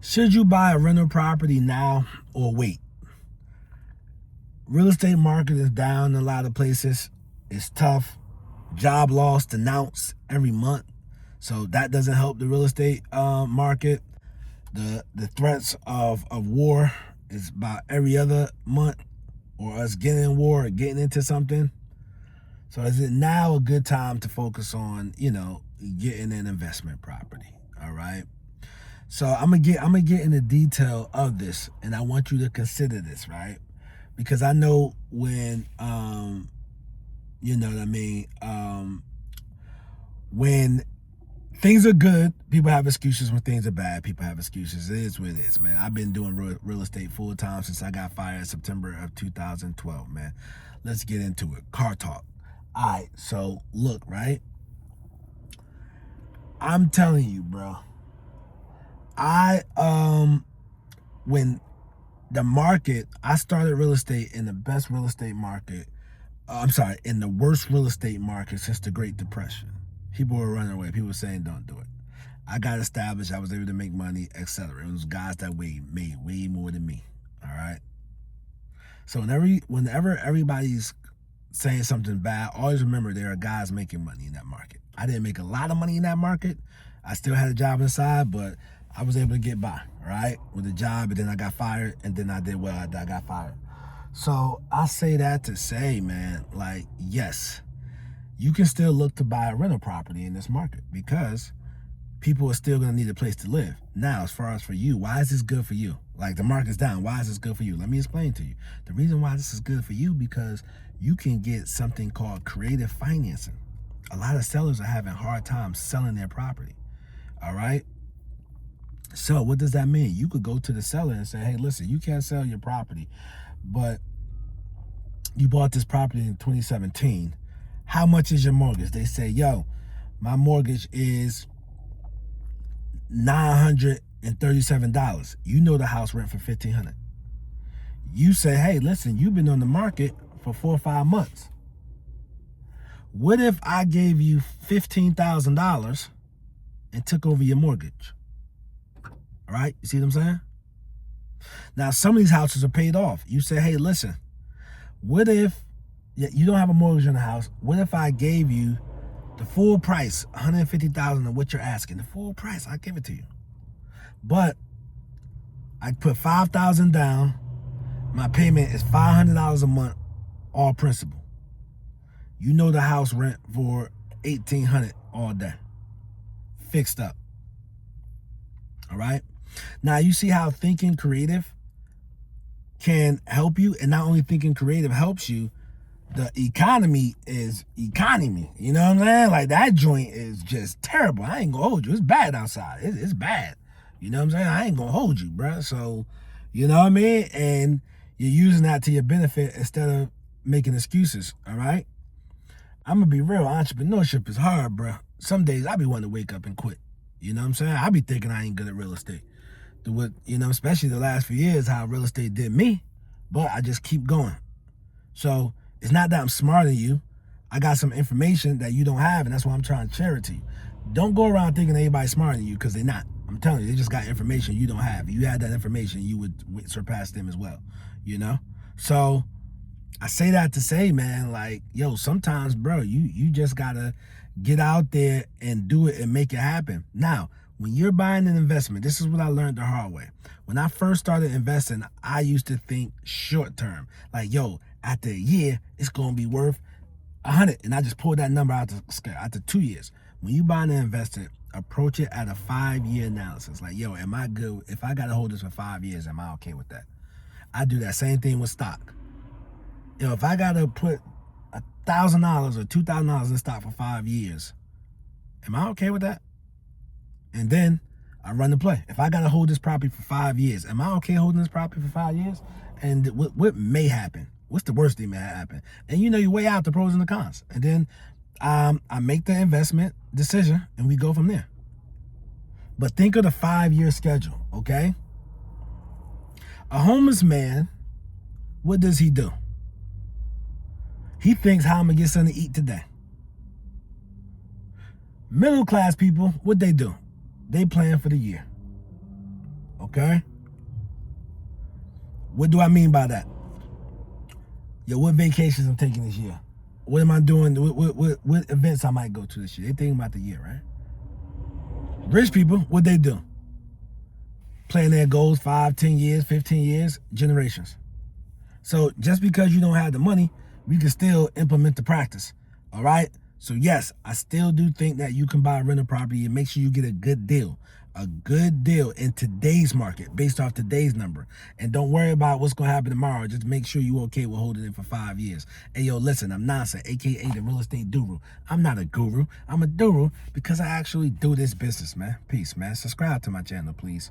Should you buy a rental property now or wait? Real estate market is down in a lot of places. It's tough. Job loss announced every month. So that doesn't help the real estate market. The threats of war is about every other month, or us getting in war or getting into something. So is it now a good time to focus on, getting an investment property? All right. So I'm gonna get into detail of this, and I want you to consider this, right? Because I know when you know what I mean, when things are good, people have excuses. When things are bad, people have excuses. It is what it is, man. I've been doing real estate full time since I got fired in September of 2012, man. Let's get into it. Car talk. All right, so look, right? I'm telling you, bro. When the market, I started real estate in the best real estate market. In the worst real estate market since the Great Depression. People were running away. People were saying, "Don't do it." I got established. I was able to make money, etc. It was guys that made way more than me. All right. So whenever everybody's saying something bad, always remember there are guys making money in that market. I didn't make a lot of money in that market. I still had a job inside, but I was able to get by, right, with a job, and then I got fired, and then I did well after I got fired. So I say that to say, man, like, yes, you can still look to buy a rental property in this market because people are still going to need a place to live. Now, as far as for you, why is this good for you? Like, the market's down. Why is this good for you? Let me explain to you. The reason why this is good for you because you can get something called creative financing. A lot of sellers are having hard times selling their property. All right. So what does that mean? You could go to the seller and say, hey, listen, you can't sell your property, but you bought this property in 2017. How much is your mortgage? They say, yo, my mortgage is $937. You know the house rent for $1,500. You say, hey, listen, you've been on the market for 4 or 5 months. What if I gave you $15,000 and took over your mortgage? All right, you see what I'm saying? Now, some of these houses are paid off. You say, hey, listen, what if you don't have a mortgage on the house? What if I gave you the full price, $150,000 of what you're asking? The full price, I'll give it to you. But I put $5,000 down. My payment is $500 a month, all principal. You know the house rent for $1,800 all day, fixed up. All right. Now you see how thinking creative can help you, and not only thinking creative helps you. The economy is economy. You know what I'm saying? Like, that joint is just terrible. I ain't gonna hold you. It's bad outside. It's bad. You know what I'm saying? I ain't gonna hold you, bruh. So, you know what I mean? And you're using that to your benefit instead of making excuses. All right. I'm gonna be real. Entrepreneurship is hard, bruh. Some days I be wanting to wake up and quit. You know what I'm saying? I be thinking I ain't good at real estate. Especially the last few years, how real estate did me. But I just keep going. So it's not that I'm smarter than you. I got some information that you don't have, and that's why I'm trying to share it to you. Don't go around thinking everybody's smarter than you, because they're not. I'm telling you, they just got information you don't have. If you had that information, you would surpass them as well, So I say that to say, man, like, yo, sometimes, bro, you just got to get out there and do it and make it happen. Now, when you're buying an investment, this is what I learned the hard way. When I first started investing, I used to think short term. Like, yo, after a year, it's going to be worth 100. And I just pulled that number out after 2 years. When you buy an investment, approach it at a 5-year analysis. Like, yo, am I good? If I got to hold this for 5 years, am I okay with that? I do that same thing with stock. Yo, if I got to put $1,000 or $2,000 in stock for 5 years, am I okay with that? And then I run the play. If I got to hold this property for 5 years, am I okay holding this property for 5 years? And what may happen? What's the worst thing that may happen? And you weigh out the pros and the cons. And then I make the investment decision, and we go from there. But think of the 5-year schedule, okay? A homeless man, what does he do? He thinks, how I'm going to get something to eat today. Middle class people, what they do? They plan for the year. Okay? What do I mean by that? Yo, what vacations I'm taking this year? What am I doing? What events I might go to this year? They thinking about the year, right? Rich people, what they do? Plan their goals 5, 10 years, 15 years, generations. So just because you don't have the money, we can still implement the practice. All right? So yes, I still do think that you can buy a rental property and make sure you get a good deal. A good deal in today's market based off today's number. And don't worry about what's going to happen tomorrow. Just make sure you're okay with holding it for 5 years. Hey, yo, listen, I'm Nasser, a.k.a. the real estate guru. I'm not a guru. I'm a guru because I actually do this business, man. Peace, man. Subscribe to my channel, please.